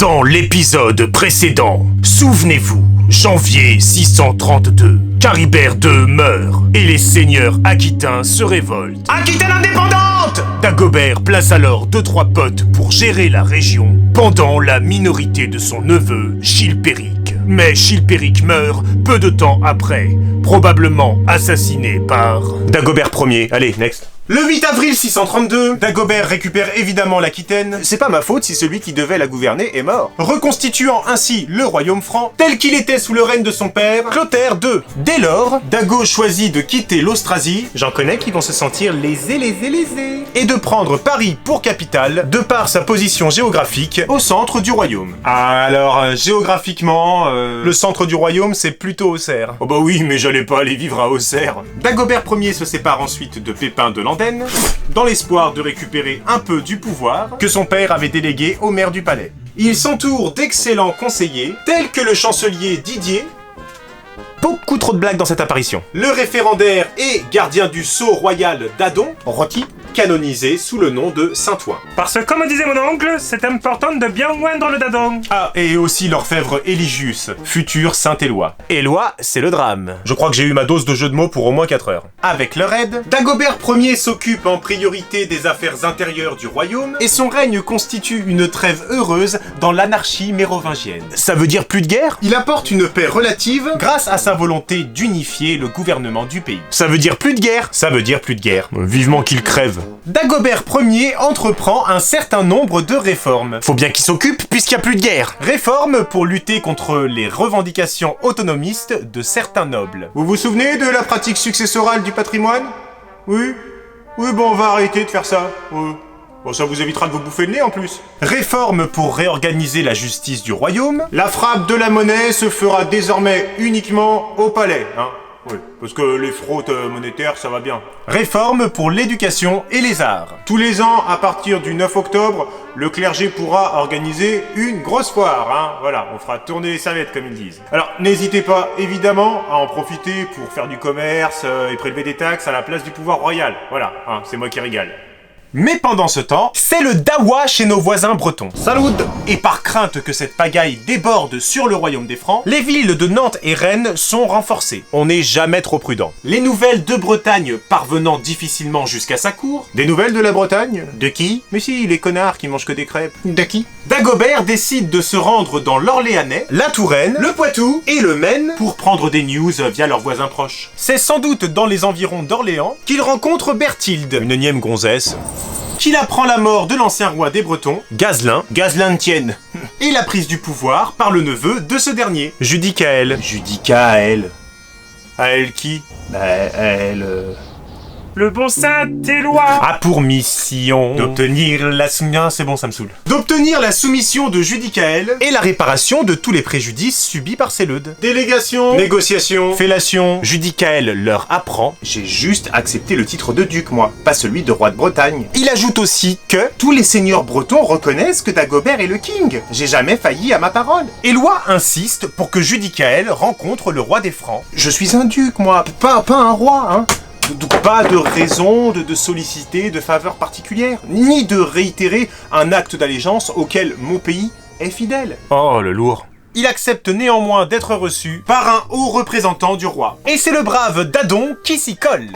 Dans l'épisode précédent, souvenez-vous, janvier 632, Charibert II meurt et les seigneurs aquitains se révoltent. Aquitaine indépendante! Dagobert place alors 2-3 potes pour gérer la région pendant la minorité de son neveu Chilpéric. Mais Chilpéric meurt peu de temps après, probablement assassiné par Dagobert Ier. Allez, next. Le 8 avril 632, Dagobert récupère évidemment l'Aquitaine. C'est pas ma faute si celui qui devait la gouverner est mort. Reconstituant ainsi le royaume franc, tel qu'il était sous le règne de son père, Clotaire II. Dès lors, Dago choisit de quitter l'Austrasie, j'en connais qui vont se sentir lésés, et de prendre Paris pour capitale, de par sa position géographique au centre du royaume. Alors, géographiquement, le centre du royaume, c'est plutôt Auxerre. Oh bah oui, mais j'allais pas aller vivre à Auxerre. Dagobert Ier se sépare ensuite de Pépin de Landais, dans l'espoir de récupérer un peu du pouvoir que son père avait délégué au maire du palais. Il s'entoure d'excellents conseillers, tels que le chancelier Didier. Beaucoup trop de blagues dans cette apparition. Le référendaire et gardien du sceau royal d'Adon, Roty, canonisé sous le nom de Saint-Ouen. Parce que, comme disait mon oncle, c'est important de bien oindre le dadon. Ah, et aussi l'orfèvre Eligius, futur Saint-Éloi. Éloi, c'est le drame. Je crois que j'ai eu ma dose de jeu de mots pour au moins 4 heures. Avec leur aide, Dagobert Ier s'occupe en priorité des affaires intérieures du royaume, et son règne constitue une trêve heureuse dans l'anarchie mérovingienne. Ça veut dire plus de guerre? Il apporte une paix relative grâce à sa volonté d'unifier le gouvernement du pays. Ça veut dire plus de guerre? Ça veut dire plus de guerre. Vivement qu'il crève. Dagobert Ier entreprend un certain nombre de réformes. Faut bien qu'il s'occupe puisqu'il n'y a plus de guerre. Réformes pour lutter contre les revendications autonomistes de certains nobles. Vous vous souvenez de la pratique successorale du patrimoine? Oui? Oui, bon, on va arrêter de faire ça. Oui. Bon, ça vous évitera de vous bouffer le nez en plus. Réforme pour réorganiser la justice du royaume. La frappe de la monnaie se fera désormais uniquement au palais, hein. Oui, parce que les fraudes monétaires, ça va bien. Réforme pour l'éducation et les arts. Tous les ans, à partir du 9 octobre, le clergé pourra organiser une grosse foire, hein. Voilà, on fera tourner les serviettes, comme ils disent. Alors, n'hésitez pas, évidemment, à en profiter pour faire du commerce et prélever des taxes à la place du pouvoir royal. Voilà, hein, c'est moi qui régale. Mais pendant ce temps, c'est le dawa chez nos voisins bretons. Salut! Et par crainte que cette pagaille déborde sur le royaume des Francs, les villes de Nantes et Rennes sont renforcées. On n'est jamais trop prudent. Les nouvelles de Bretagne parvenant difficilement jusqu'à sa cour. Des nouvelles de la Bretagne? De qui? Mais si, les connards qui mangent que des crêpes. De qui? Dagobert décide de se rendre dans l'Orléanais, la Touraine, le Poitou et le Maine pour prendre des news via leurs voisins proches. C'est sans doute dans les environs d'Orléans qu'il rencontre Berthilde, une énième gonzesse, qu'il apprend la mort de l'ancien roi des Bretons, Gazlin de Tienne, et la prise du pouvoir par le neveu de ce dernier, Judicaël. Judicaël. À elle qui? Le bon Saint-Éloi A pour mission d'obtenir la soumission... C'est bon, ça me saoule. D'obtenir la soumission de Judicaël et la réparation de tous les préjudices subis par ces leudes. Délégation, négociation, fellation. Judicaël leur apprend. J'ai juste accepté le titre de duc, moi, pas celui de roi de Bretagne. Il ajoute aussi que tous les seigneurs bretons reconnaissent que Dagobert est le king. J'ai jamais failli à ma parole. Éloi insiste pour que Judicaël rencontre le roi des Francs. Je suis un duc, moi, pas un roi, hein. Donc pas de raison de solliciter de faveurs particulières, ni de réitérer un acte d'allégeance auquel mon pays est fidèle. Oh, le lourd. Il accepte néanmoins d'être reçu par un haut représentant du roi. Et c'est le brave Dadon qui s'y colle.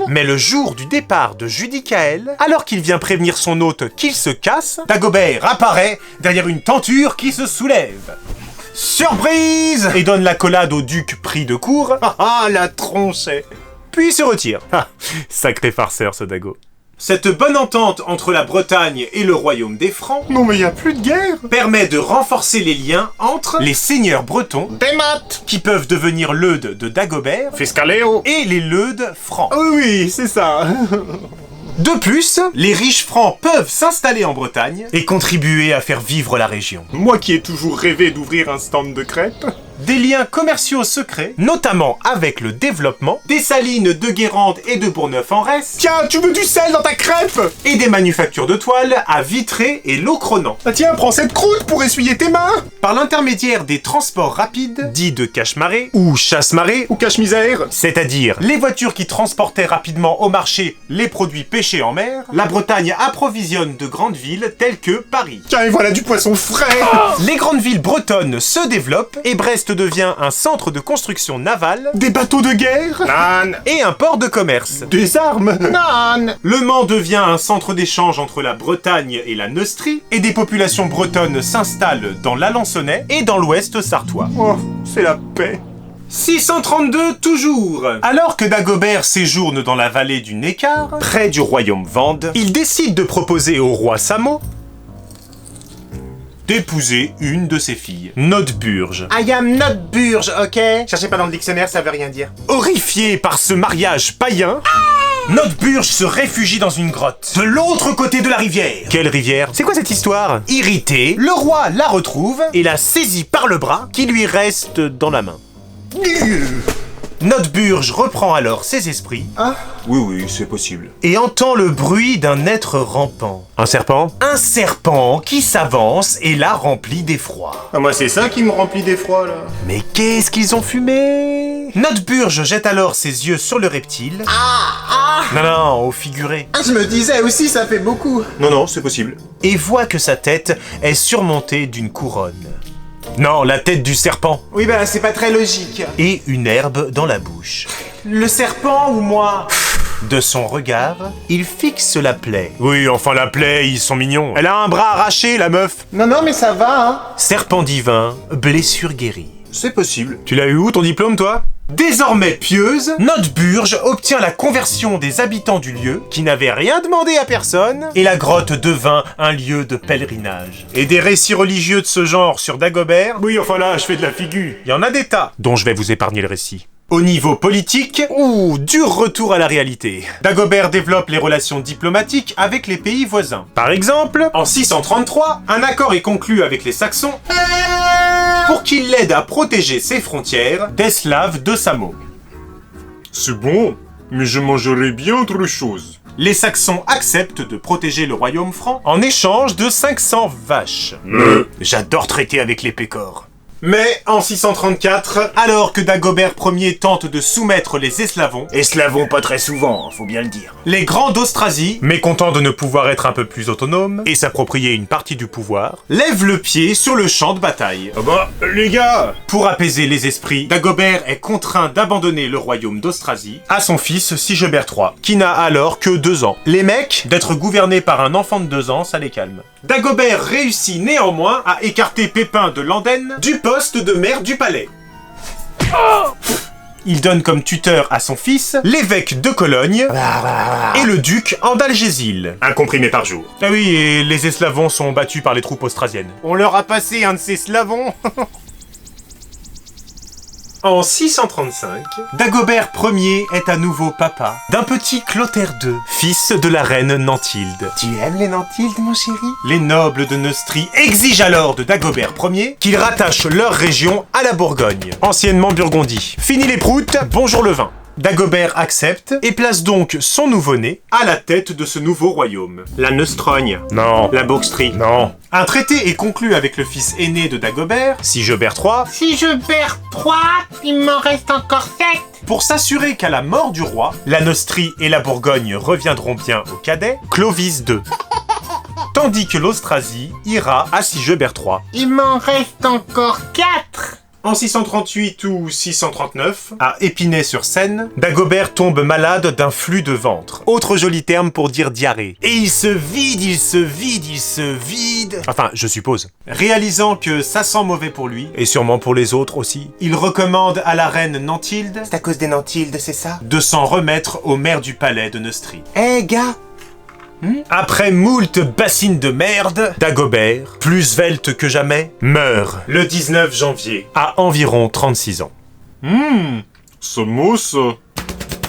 Mais le jour du départ de Judicaël, alors qu'il vient prévenir son hôte qu'il se casse, Dagobert apparaît derrière une tenture qui se soulève. Surprise! Et donne l'accolade au duc pris de court. Ah, la tronchée! Puis se retire. Ah, sacré farceur ce Dago. Cette bonne entente entre la Bretagne et le royaume des Francs, non mais y a plus de guerre, permet de renforcer les liens entre les seigneurs bretons, des maths, qui peuvent devenir leudes de Dagobert, Fiscaléo, et les leudes francs. Oui, c'est ça. De plus, les riches francs peuvent s'installer en Bretagne et contribuer à faire vivre la région. Moi qui ai toujours rêvé d'ouvrir un stand de crêpes. des liens commerciaux secrets, notamment avec le développement des salines de Guérande et de Bourgneuf-en-Retz. Tiens, tu veux du sel dans ta crêpe? Et des manufactures de toiles à Vitré et Locronan. Ah tiens, prends cette croûte pour essuyer tes mains. Par l'intermédiaire des transports rapides, dits de cache-marée ou chasse-marée, Ou cache-misère. c'est-à-dire les voitures qui transportaient rapidement au marché les produits pêchés en mer, la Bretagne approvisionne de grandes villes telles que Paris. Tiens, et voilà du poisson frais. Les grandes villes bretonnes se développent et Brest devient un centre de construction navale Des bateaux de guerre. Nan. et un port de commerce. Des armes. Non. Le Mans devient un centre d'échange entre la Bretagne et la Neustrie, et des populations bretonnes s'installent dans l'Alençonnais et dans l'ouest sartois. Oh, c'est la paix. 632 toujours. Alors que Dagobert séjourne dans la vallée du Neckar, près du royaume Vende, il décide de proposer au roi Samo d'épouser une de ses filles, Notburge. I am not Burge, ok? Cherchez pas dans le dictionnaire, ça veut rien dire. Horrifié par ce mariage païen, Notburge se réfugie dans une grotte, de l'autre côté de la rivière. Quelle rivière? C'est quoi cette histoire? Irrité, le roi la retrouve et la saisit par le bras qui lui reste dans la main. Notburge reprend alors ses esprits Oui, c'est possible. et entend le bruit d'un être rampant. Un serpent? Un serpent qui s'avance et la remplit d'effroi. Ah, moi, c'est ça qui me remplit d'effroi, là. Mais qu'est-ce qu'ils ont fumé? Notburge jette alors ses yeux sur le reptile. Non, au figuré. Ah, je me disais aussi, ça fait beaucoup. Non, c'est possible. Et voit que sa tête est surmontée d'une couronne. Non, la tête du serpent. Oui, bah, c'est pas très logique. Et une herbe dans la bouche. Le serpent ou moi? De son regard, il fixe la plaie. Oui, enfin la plaie, ils sont mignons. Elle a un bras arraché, la meuf. Non, mais ça va, hein. Serpent divin, blessure guérie. C'est possible. Tu l'as eu où ton diplôme, toi? Désormais pieuse, Notburge obtient la conversion des habitants du lieu, qui n'avaient rien demandé à personne, et la grotte devint un lieu de pèlerinage. Et des récits religieux de ce genre sur Dagobert, Oui, enfin là, je fais de la figure. il y en a des tas, dont je vais vous épargner le récit. Au niveau politique, dur retour à la réalité. Dagobert développe les relations diplomatiques avec les pays voisins. Par exemple, en 633, un accord est conclu avec les Saxons pour qu'ils l'aident à protéger ses frontières des Slaves de Samo. C'est bon, mais je mangerai bien autre chose. Les Saxons acceptent de protéger le royaume franc en échange de 500 vaches. J'adore traiter avec les pécores. Mais en 634, alors que Dagobert Ier tente de soumettre les Eslavons, Eslavons pas très souvent, faut bien le dire. les Grands d'Austrasie, mécontents de ne pouvoir être un peu plus autonomes et s'approprier une partie du pouvoir, lèvent le pied sur le champ de bataille. Ah bah, les gars. Pour apaiser les esprits, Dagobert est contraint d'abandonner le royaume d'Austrasie à son fils Sigebert III, qui n'a alors que 2 ans. Les mecs, d'être gouvernés par un enfant de 2 ans, ça les calme. Dagobert réussit néanmoins à écarter Pépin de Landenne du poste de maire du palais. Il donne comme tuteur à son fils l'évêque de Cologne et le duc Andalgésil. Un comprimé par jour. Ah oui, et les Eslavons sont battus par les troupes austrasiennes. On leur a passé un de ces slavons. En 635, Dagobert Ier est à nouveau papa d'un petit Clotaire II, fils de la reine Nantilde. Tu aimes les Nantildes, mon chéri? Les nobles de Neustrie exigent alors de Dagobert Ier qu'ils rattachent leur région à la Bourgogne, anciennement Burgondie. Fini les proutes, bonjour le vin. Dagobert accepte et place donc son nouveau-né à la tête de ce nouveau royaume. La Neustrogne. Non. La Bourgstrie. Non. Un traité est conclu avec le fils aîné de Dagobert, Sigebert III, Si je perds 3, il m'en reste encore 7. pour s'assurer qu'à la mort du roi, la Neustrie et la Bourgogne reviendront bien au cadet, Clovis II. Tandis que l'Austrasie ira à Sigebert III. Il m'en reste encore 4. En 638 ou 639, à Épinay-sur-Seine, Dagobert tombe malade d'un flux de ventre. Autre joli terme pour dire diarrhée. Et il se vide. Enfin, je suppose. Réalisant que ça sent mauvais pour lui, et sûrement pour les autres aussi, il recommande à la reine Nantilde C'est à cause des Nantildes, c'est ça? de s'en remettre au maire du palais de Neustrie. Gars. Après moult bassines de merde, Dagobert, plus svelte que jamais, meurt le 19 janvier, à environ 36 ans. Ce mot, ça.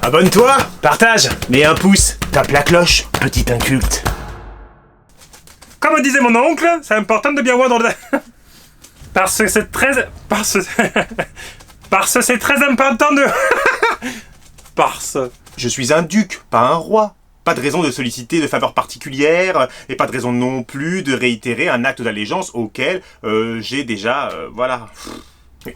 Abonne-toi, partage, mets un pouce, Tape la cloche, petit inculte. Comme disait mon oncle, c'est important de bien voir dans le... Parce que c'est très... Parce que c'est très important de... Parce... Je suis un duc, pas un roi. Pas de raison de solliciter de faveurs particulières, et pas de raison non plus de réitérer un acte d'allégeance auquel j'ai déjà... voilà...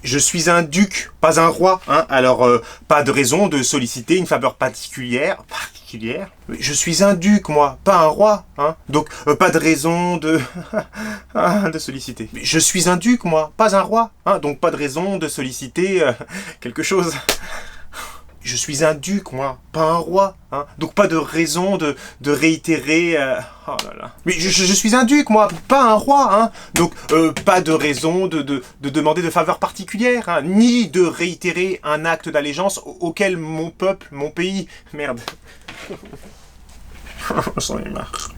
Je suis un duc, pas un roi, hein. Alors, pas de raison de solliciter une faveur particulière. Je suis un duc, moi, pas un roi, hein. Donc, pas de raison de... de solliciter. Je suis un duc, moi, pas un roi, hein. Donc, pas de raison de solliciter quelque chose. Je suis un duc, moi, pas un roi, hein. Donc pas de raison de réitérer... Oh là là. Mais je suis un duc, moi, pas un roi, hein. Donc pas de raison de demander de faveurs particulières, hein, ni de réitérer un acte d'allégeance auquel mon peuple, mon pays... Merde. J'en ai marre.